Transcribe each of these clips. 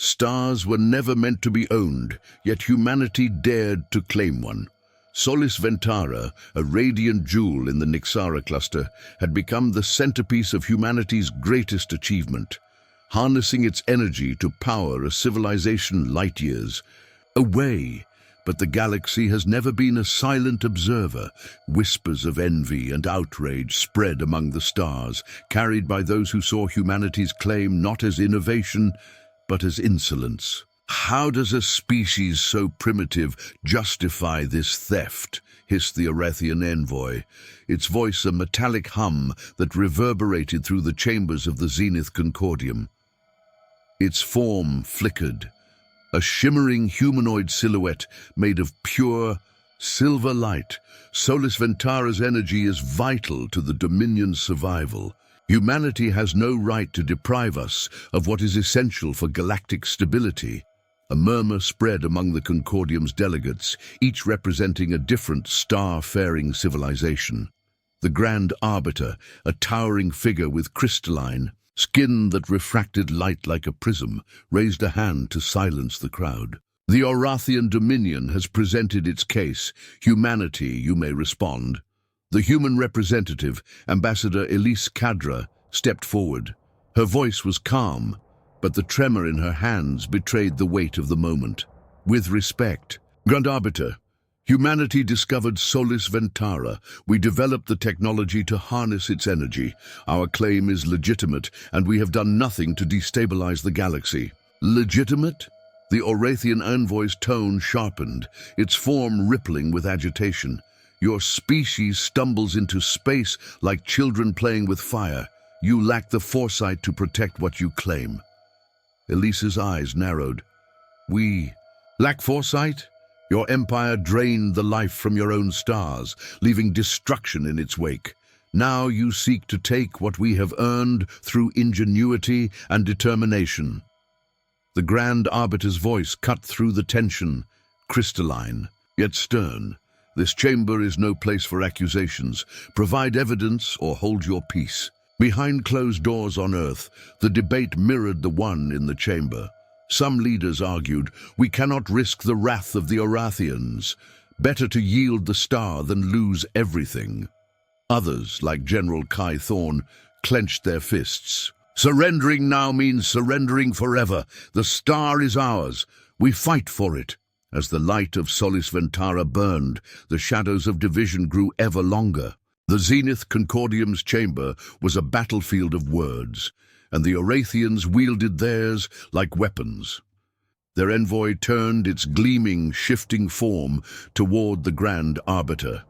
Stars were never meant to be owned, yet humanity dared to claim one. Solis Ventara, a radiant jewel in the Nixara cluster, had become the centerpiece of humanity's greatest achievement, harnessing its energy to power a civilization light years away. But the galaxy has never been a silent observer. Whispers of envy and outrage spread among the stars, carried by those who saw humanity's claim not as innovation, but as insolence. "How does a species so primitive justify this theft?" hissed the Orathian envoy, its voice a metallic hum that reverberated through the chambers of the Zenith Concordium. Its form flickered, a shimmering humanoid silhouette made of pure, silver light. Solis Ventara's energy is vital to the Dominion's survival. Humanity has no right to deprive us of what is essential for galactic stability. A murmur spread among the Concordium's delegates, each representing a different star-faring civilization. The Grand Arbiter, a towering figure with crystalline skin that refracted light like a prism, raised a hand to silence the crowd. "The Orathian Dominion has presented its case. Humanity, you may respond." The human representative, Ambassador Elise Cadra, stepped forward. Her voice was calm, but the tremor in her hands betrayed the weight of the moment. "With respect, Grand Arbiter, humanity discovered Solis Ventara. We developed the technology to harness its energy. Our claim is legitimate, and we have done nothing to destabilize the galaxy." "Legitimate?" The Orathian envoy's tone sharpened, its form rippling with agitation. "Your species stumbles into space like children playing with fire. You lack the foresight to protect what you claim." Elise's eyes narrowed. "We lack foresight? Your empire drained the life from your own stars, leaving destruction in its wake. Now you seek to take what we have earned through ingenuity and determination." The Grand Arbiter's voice cut through the tension, crystalline, yet stern. "This chamber is no place for accusations. Provide evidence or hold your peace." Behind closed doors on Earth, the debate mirrored the one in the chamber. Some leaders argued, "We cannot risk the wrath of the Orathians. Better to yield the star than lose everything." Others, like General Kai Thorne, clenched their fists. "Surrendering now means surrendering forever. The star is ours. We fight for it." As the light of Solis Ventara burned, the shadows of division grew ever longer. The Zenith Concordium's chamber was a battlefield of words, and the Orathians wielded theirs like weapons. Their envoy turned its gleaming, shifting form toward the Grand Arbiter.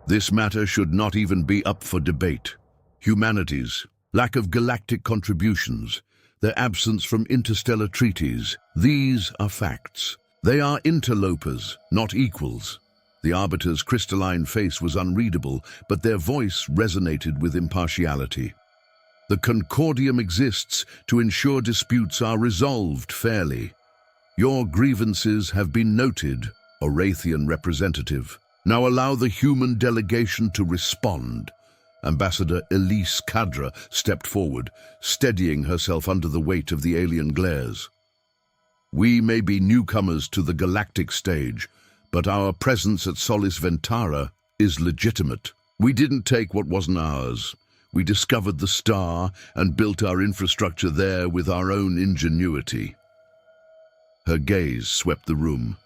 "This matter should not even be up for debate. Humanity's lack of galactic contributions, their absence from interstellar treaties, these are facts. They are interlopers, not equals." The Arbiter's crystalline face was unreadable, but their voice resonated with impartiality. "The Concordium exists to ensure disputes are resolved fairly. Your grievances have been noted, Orathian representative. Now allow the human delegation to respond." Ambassador Elise Cadra stepped forward, steadying herself under the weight of the alien glares. "We may be newcomers to the galactic stage, but our presence at Solis Ventara is legitimate. We didn't take what wasn't ours. We discovered the star and built our infrastructure there with our own ingenuity." Her gaze swept the room.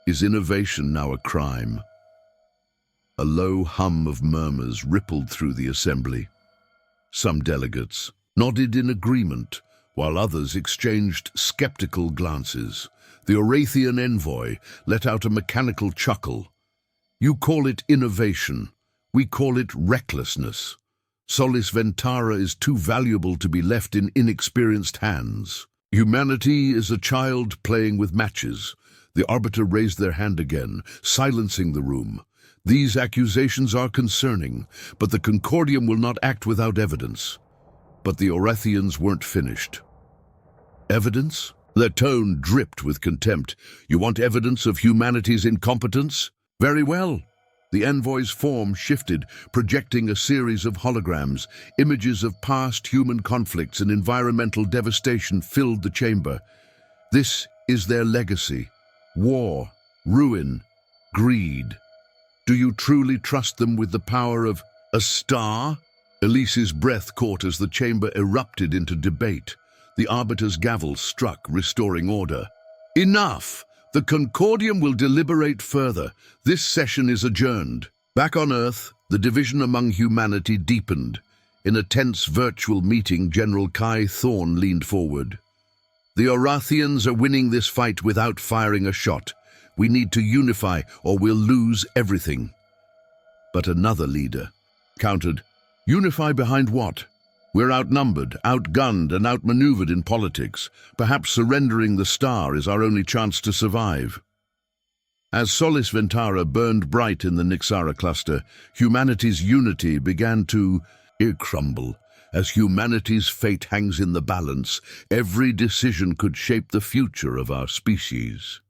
"Is innovation now a crime?" A low hum of murmurs rippled through the assembly. Some delegates nodded in agreement, while others exchanged skeptical glances. The Orathian envoy let out a mechanical chuckle. "You call it innovation. We call it recklessness. Solis Ventara is too valuable to be left in inexperienced hands. Humanity is a child playing with matches." The Arbiter raised their hand again, silencing the room. "These accusations are concerning, but the Concordium will not act without evidence." But the Orathians weren't finished. "Evidence?" Their tone dripped with contempt. "You want evidence of humanity's incompetence? Very well. The envoy's form shifted, projecting a series of holograms. Images of past human conflicts and environmental devastation filled the chamber. This is their legacy: war, ruin, greed. Do you truly trust them with the power of a star? Elise's breath caught as the chamber erupted into debate. The arbiter's gavel struck, restoring order. Enough! The Concordium will deliberate further. This session is adjourned. Back on Earth, the division among humanity deepened. In a tense virtual meeting, General Kai Thorne leaned forward. The Orathians are winning this fight without firing a shot. We need to unify or we'll lose everything. But another leader countered, "Unify behind what? We're outnumbered, outgunned, and outmaneuvered in politics. Perhaps surrendering the star is our only chance to survive." As Solis Ventara burned bright in the Nixara cluster, humanity's unity began to crumble. As humanity's fate hangs in the balance, every decision could shape the future of our species.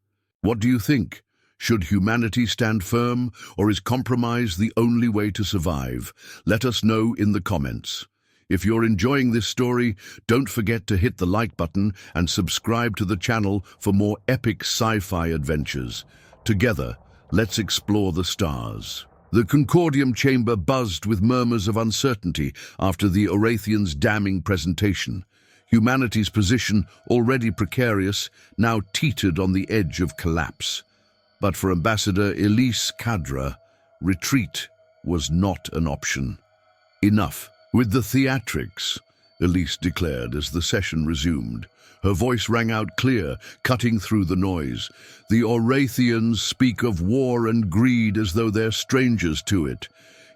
What do you think? Should humanity stand firm, or is compromise the only way to survive? Let us know in the comments. If you're enjoying this story, don't forget to hit the like button and subscribe to the channel for more epic sci-fi adventures. Together, let's explore the stars. The Concordium chamber buzzed with murmurs of uncertainty after the Orathians' damning presentation. Humanity's position, already precarious, now teetered on the edge of collapse. But for Ambassador Elise Cadra, retreat was not an option. Enough with the theatrics, Elise declared as the session resumed. Her voice rang out clear, cutting through the noise. The Orathians speak of war and greed as though they're strangers to it,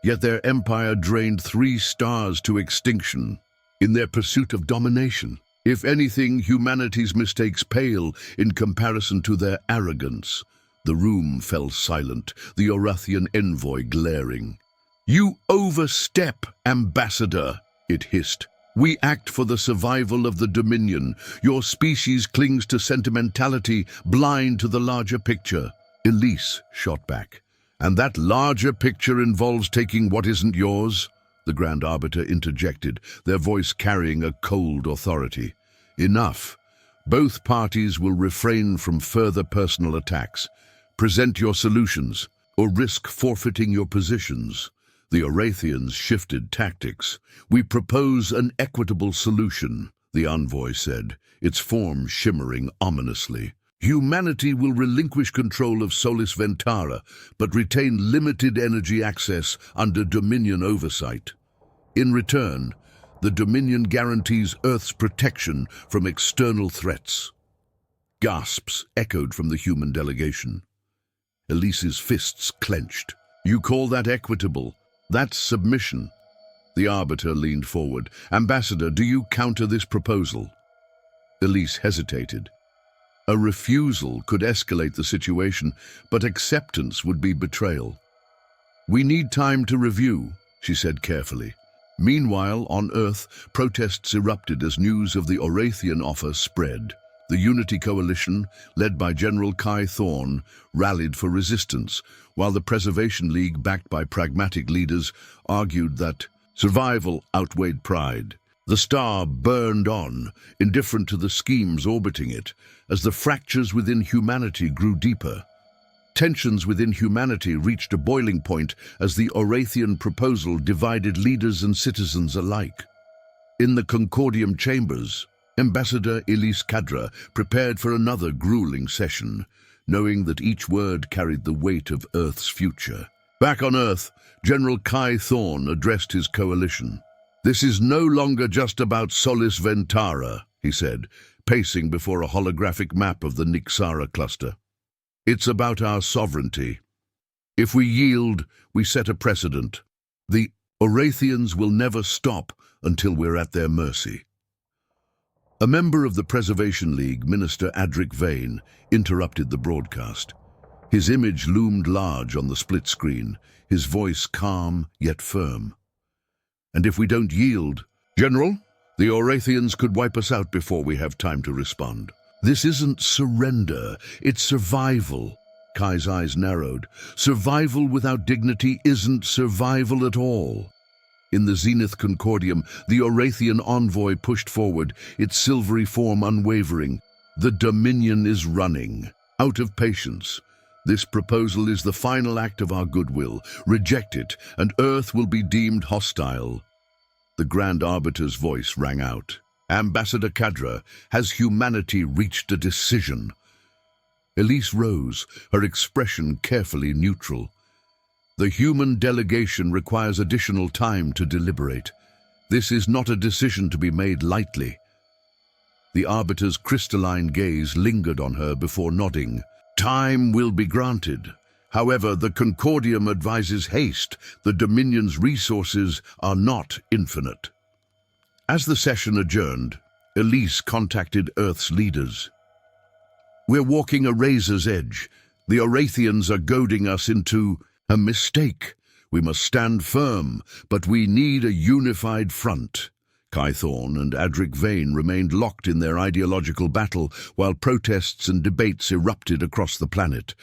yet their empire drained 3 stars to extinction in their pursuit of domination. If anything, humanity's mistakes pale in comparison to their arrogance. The room fell silent, the Orathian envoy glaring. "You overstep, Ambassador," it hissed. "We act for the survival of the Dominion. Your species clings to sentimentality, blind to the larger picture." Elise shot back. "And that larger picture involves taking what isn't yours?" The Grand Arbiter interjected, their voice carrying a cold authority. "Enough. Both parties will refrain from further personal attacks. Present your solutions, or risk forfeiting your positions." The Orathians shifted tactics. "We propose an equitable solution," the envoy said, its form shimmering ominously. "Humanity will relinquish control of Solis Ventara, but retain limited energy access under Dominion oversight. In return, the Dominion guarantees Earth's protection from external threats." Gasps echoed from the human delegation. Elise's fists clenched. "You call that equitable? That's submission." The Arbiter leaned forward. "Ambassador, do you counter this proposal?" Elise hesitated. A refusal could escalate the situation, but acceptance would be betrayal. "We need time to review," she said carefully. Meanwhile, on Earth, protests erupted as news of the Orathian offer spread. The Unity Coalition, led by General Kai Thorne, rallied for resistance, while the Preservation League, backed by pragmatic leaders, argued that survival outweighed pride. The star burned on, indifferent to the schemes orbiting it, as the fractures within humanity grew deeper. Tensions within humanity reached a boiling point as the Orathian proposal divided leaders and citizens alike. In the Concordium chambers, Ambassador Elise Cadra prepared for another grueling session, knowing that each word carried the weight of Earth's future. Back on Earth, General Kai Thorne addressed his coalition. "This is no longer just about Solis Ventara," he said, pacing before a holographic map of the Nixara cluster. "It's about our sovereignty. If we yield, we set a precedent. The Orathians will never stop until we're at their mercy." A member of the Preservation League, Minister Adric Vane, interrupted the broadcast. His image loomed large on the split screen, his voice calm yet firm. "And if we don't yield, General, the Orathians could wipe us out before we have time to respond. This isn't surrender, it's survival. Kai's eyes narrowed. Survival without dignity isn't survival at all. In the Zenith Concordium, the Orathian envoy pushed forward, its silvery form unwavering. The Dominion is running. Out of patience. This proposal is the final act of our goodwill. Reject it, and Earth will be deemed hostile. The Grand Arbiter's voice rang out. Ambassador Kadra, has humanity reached a decision? Elise rose, her expression carefully neutral. The human delegation requires additional time to deliberate. This is not a decision to be made lightly. The Arbiter's crystalline gaze lingered on her before nodding. Time will be granted. However, the Concordium advises haste. The Dominion's resources are not infinite. As the session adjourned, Elise contacted Earth's leaders. We're walking a razor's edge. The Orathians are goading us into a mistake. We must stand firm, but we need a unified front. Kai Thorne and Adric Vane remained locked in their ideological battle while protests and debates erupted across the planet.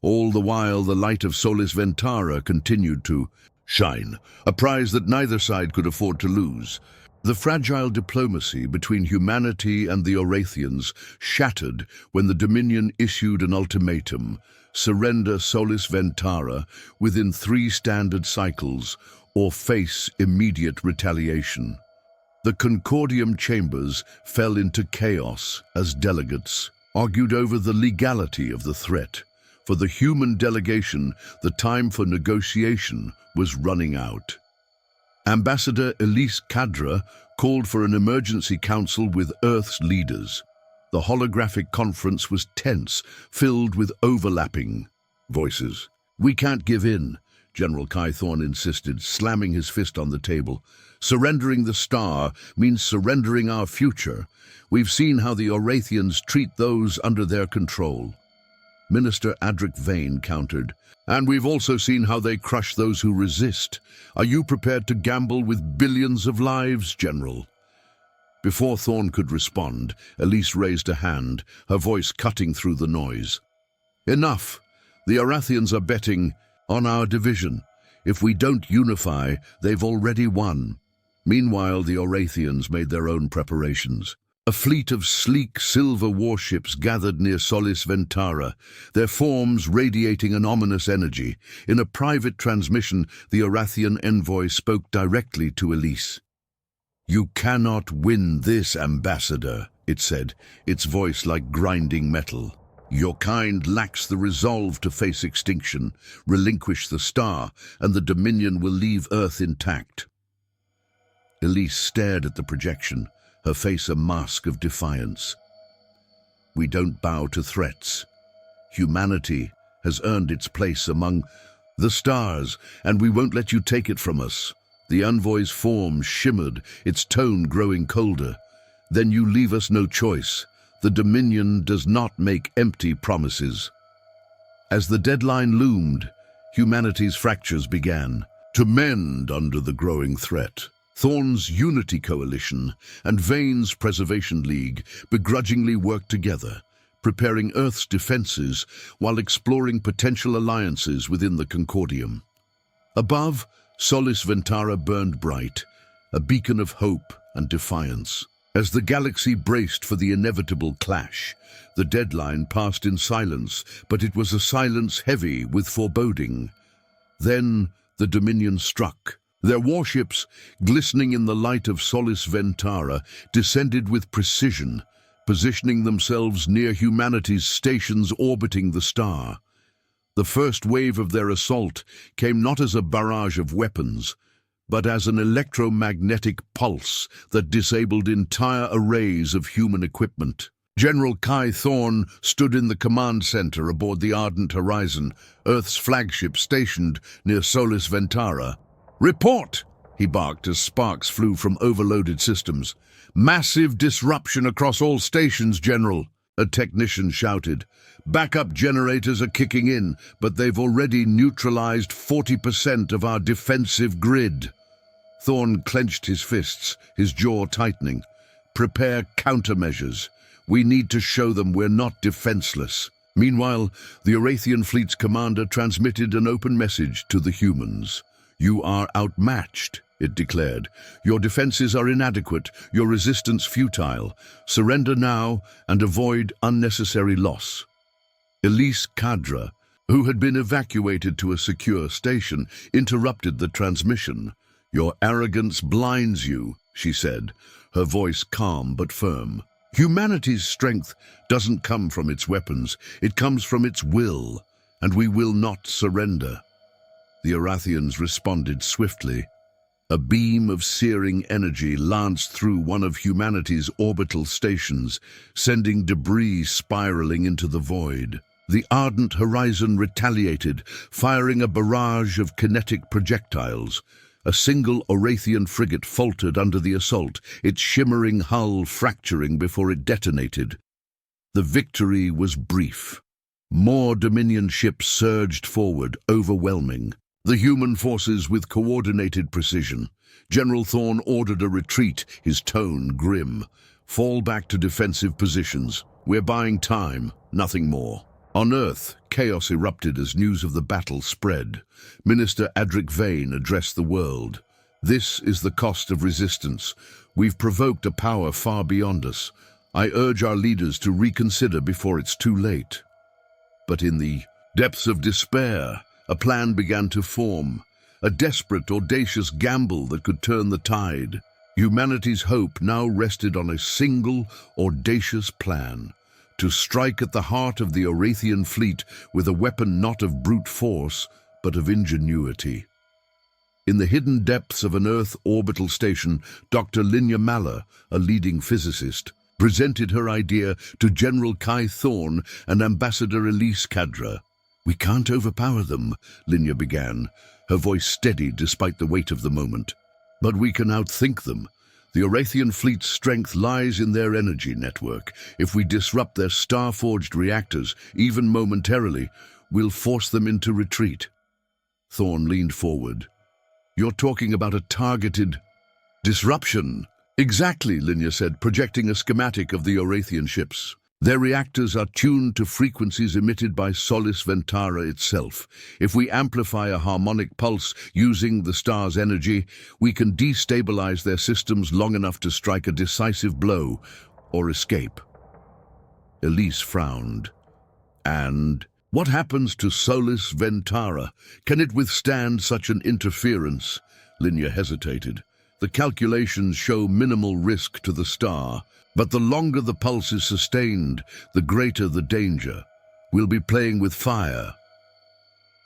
All the while, the light of Solis Ventara continued to shine, a prize that neither side could afford to lose. The fragile diplomacy between humanity and the Orathians shattered when the Dominion issued an ultimatum: surrender Solis Ventara within 3 standard cycles or face immediate retaliation. The Concordium chambers fell into chaos as delegates argued over the legality of the threat. For the human delegation, the time for negotiation was running out. Ambassador Elise Kadra called for an emergency council with Earth's leaders. The holographic conference was tense, filled with overlapping voices. We can't give in, General Kai Thorne insisted, slamming his fist on the table. Surrendering the star means surrendering our future. We've seen how the Orathians treat those under their control. Minister Adric Vane countered. And we've also seen how they crush those who resist. Are you prepared to gamble with billions of lives, General? Before Thorne could respond, Elise raised a hand, her voice cutting through the noise. Enough! The Orathians are betting on our division. If we don't unify, they've already won. Meanwhile, the Orathians made their own preparations. A fleet of sleek silver warships gathered near Solis Ventara, their forms radiating an ominous energy. In a private transmission, the Orathian envoy spoke directly to Elise. You cannot win this, Ambassador, it said, its voice like grinding metal. Your kind lacks the resolve to face extinction, relinquish the star, and the Dominion will leave Earth intact. Elise stared at the projection, her face a mask of defiance. We don't bow to threats. Humanity has earned its place among the stars, and we won't let you take it from us. The envoy's form shimmered, its tone growing colder. Then you leave us no choice. The Dominion does not make empty promises. As the deadline loomed, humanity's fractures began to mend under the growing threat. Thorne's Unity Coalition and Vane's Preservation League begrudgingly worked together, preparing Earth's defenses while exploring potential alliances within the Concordium. Above, Solis Ventara burned bright, a beacon of hope and defiance. As the galaxy braced for the inevitable clash, the deadline passed in silence, but it was a silence heavy with foreboding. Then the Dominion struck. Their warships, glistening in the light of Solis Ventara, descended with precision, positioning themselves near humanity's stations orbiting the star. The first wave of their assault came not as a barrage of weapons, but as an electromagnetic pulse that disabled entire arrays of human equipment. General Kai Thorne stood in the command center aboard the Ardent Horizon, Earth's flagship stationed near Solis Ventara. Report! He barked as sparks flew from overloaded systems. Massive disruption across all stations, General, a technician shouted. Backup generators are kicking in, but they've already neutralized 40% of our defensive grid. Thorne clenched his fists, his jaw tightening. Prepare countermeasures. We need to show them we're not defenseless. Meanwhile, the Orathian fleet's commander transmitted an open message to the humans. "You are outmatched," it declared. "Your defenses are inadequate, your resistance futile. Surrender now and avoid unnecessary loss." Elise Cadra, who had been evacuated to a secure station, interrupted the transmission. "Your arrogance blinds you," she said, her voice calm but firm. "Humanity's strength doesn't come from its weapons, it comes from its will, and we will not surrender." The Orathians responded swiftly. A beam of searing energy lanced through one of humanity's orbital stations, sending debris spiraling into the void. The ardent horizon retaliated, firing a barrage of kinetic projectiles. A single Orathian frigate faltered under the assault, its shimmering hull fracturing before it detonated. The victory was brief. More Dominion ships surged forward, overwhelming the human forces with coordinated precision. General Thorn ordered a retreat, his tone grim. "Fall back to defensive positions. We're buying time, nothing more." On Earth, chaos erupted as news of the battle spread. Minister Adric Vane addressed the world. "This is the cost of resistance. We've provoked a power far beyond us. I urge our leaders to reconsider before it's too late." But in the depths of despair, a plan began to form. A desperate, audacious gamble that could turn the tide. Humanity's hope now rested on a single, audacious plan. To strike at the heart of the Orathian fleet with a weapon not of brute force, but of ingenuity. In the hidden depths of an Earth orbital station, Dr. Linya Mala, a leading physicist, presented her idea to General Kai Thorn and Ambassador Elise Cadra. "We can't overpower them," Linya began, her voice steady despite the weight of the moment. "But we can outthink them. The Orathian fleet's strength lies in their energy network. If we disrupt their star-forged reactors, even momentarily, we'll force them into retreat." Thorn leaned forward. "You're talking about a targeted disruption." "Exactly," Linya said, projecting a schematic of the Orathian ships. "Their reactors are tuned to frequencies emitted by Solis Ventara itself. If we amplify a harmonic pulse using the star's energy, we can destabilize their systems long enough to strike a decisive blow or escape." Elise frowned. "And what happens to Solis Ventara? Can it withstand such an interference?" Linya hesitated. "The calculations show minimal risk to the star. But the longer the pulse is sustained, the greater the danger. We'll be playing with fire."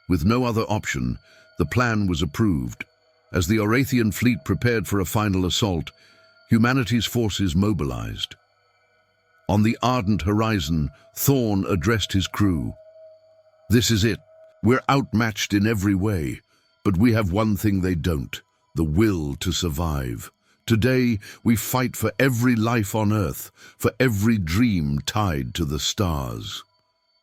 With no other option, the plan was approved. As the Orathian fleet prepared for a final assault, humanity's forces mobilized. On the ardent horizon, Thorn addressed his crew. "This is it. We're outmatched in every way, but we have one thing they don't: the will to survive. Today, we fight for every life on Earth, for every dream tied to the stars."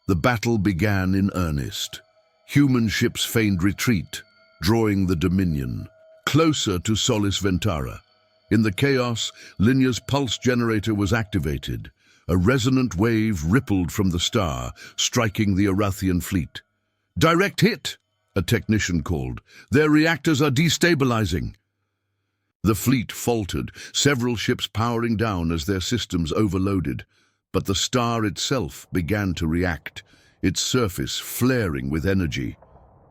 The battle began in earnest. Human ships feigned retreat, drawing the Dominion closer to Solis Ventara. In the chaos, Linya's pulse generator was activated. A resonant wave rippled from the star, striking the Orathian fleet. "Direct hit!" a technician called. "Their reactors are destabilizing." The fleet faltered, several ships powering down as their systems overloaded. But the star itself began to react, its surface flaring with energy.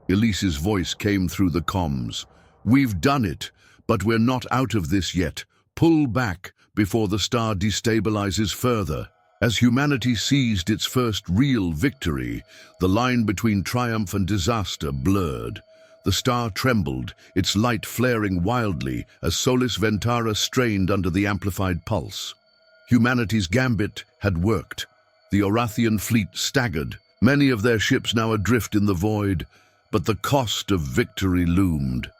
Elise's voice came through the comms. "We've done it, but we're not out of this yet. Pull back before the star destabilizes further." As humanity seized its first real victory, the line between triumph and disaster blurred. The star trembled, its light flaring wildly as Solis Ventara strained under the amplified pulse. Humanity's gambit had worked. The Orathian fleet staggered, many of their ships now adrift in the void, but the cost of victory loomed.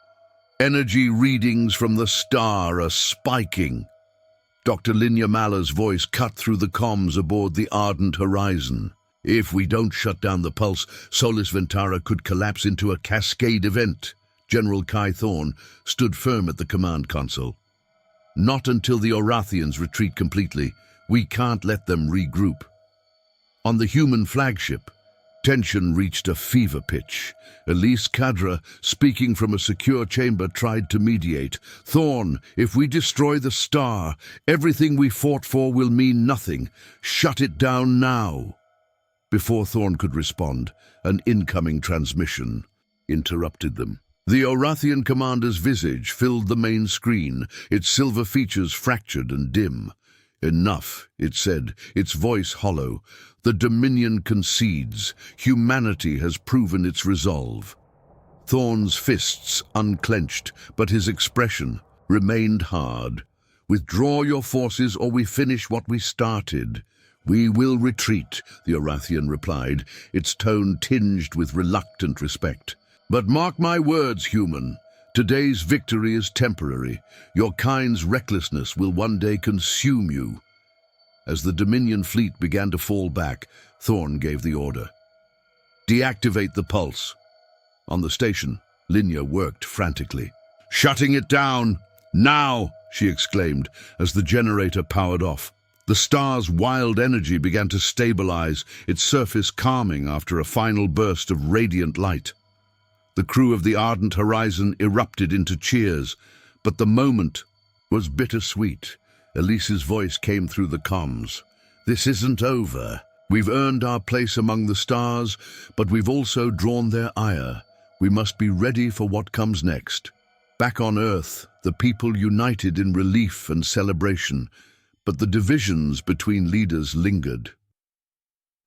Energy readings from the star are spiking. Dr. Linya Mala's voice cut through the comms aboard the ardent horizon. "If we don't shut down the pulse, Solis Ventara could collapse into a cascade event." General Kai Thorn stood firm at the command console. "Not until the Orathians retreat completely. We can't let them regroup." On the human flagship, tension reached a fever pitch. Elise Cadra, speaking from a secure chamber, tried to mediate. "Thorn, if we destroy the star, everything we fought for will mean nothing. Shut it down now." Before Thorn could respond, an incoming transmission interrupted them. The Orathian commander's visage filled the main screen, its silver features fractured and dim. "Enough," it said, its voice hollow. "The Dominion concedes. Humanity has proven its resolve." Thorn's fists unclenched, but his expression remained hard. "Withdraw your forces or we finish what we started." "We will retreat," the Orathian replied, its tone tinged with reluctant respect. "But mark my words, human. Today's victory is temporary. Your kind's recklessness will one day consume you." As the Dominion fleet began to fall back, Thorn gave the order. "Deactivate the pulse." On the station, Linya worked frantically. "Shutting it down! Now!" she exclaimed as the generator powered off. The star's wild energy began to stabilize, its surface calming after a final burst of radiant light. The crew of the Ardent Horizon erupted into cheers, but the moment was bittersweet. Elise's voice came through the comms. "This isn't over. We've earned our place among the stars, but we've also drawn their ire. We must be ready for what comes next." Back on Earth, the people united in relief and celebration, but the divisions between leaders lingered.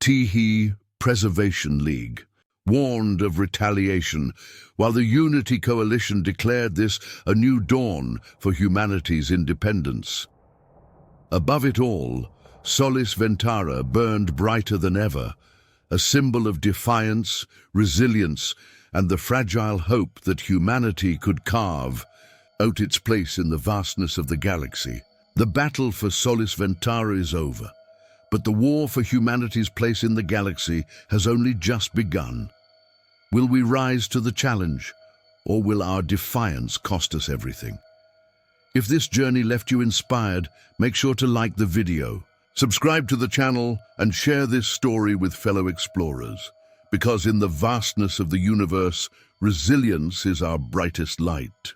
Tehe Preservation League warned of retaliation, while the Unity Coalition declared this a new dawn for humanity's independence. Above it all, Solis Ventara burned brighter than ever, a symbol of defiance, resilience, and the fragile hope that humanity could carve out its place in the vastness of the galaxy. The battle for Solis Ventara is over, but the war for humanity's place in the galaxy has only just begun. Will we rise to the challenge, or will our defiance cost us everything? If this journey left you inspired, make sure to like the video, subscribe to the channel, and share this story with fellow explorers. Because in the vastness of the universe, resilience is our brightest light.